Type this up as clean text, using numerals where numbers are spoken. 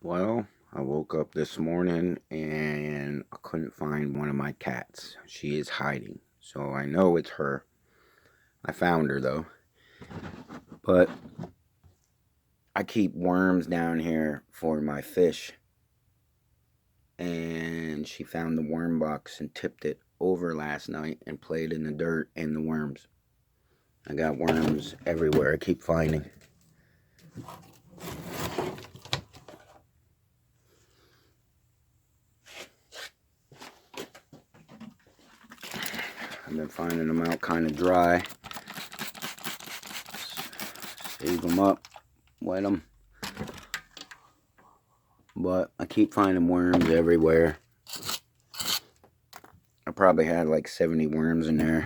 Well, I woke up this morning and I couldn't find one of my cats. She is hiding. So I know it's her. I found her though. But I keep worms down here for my fish. And she found the worm box and tipped it over last night and played in the dirt and the worms. I got worms everywhere. I keep finding. I've been finding them out kind of dry. Save them up, wet them. But I keep finding worms everywhere. I probably had like 70 worms in there.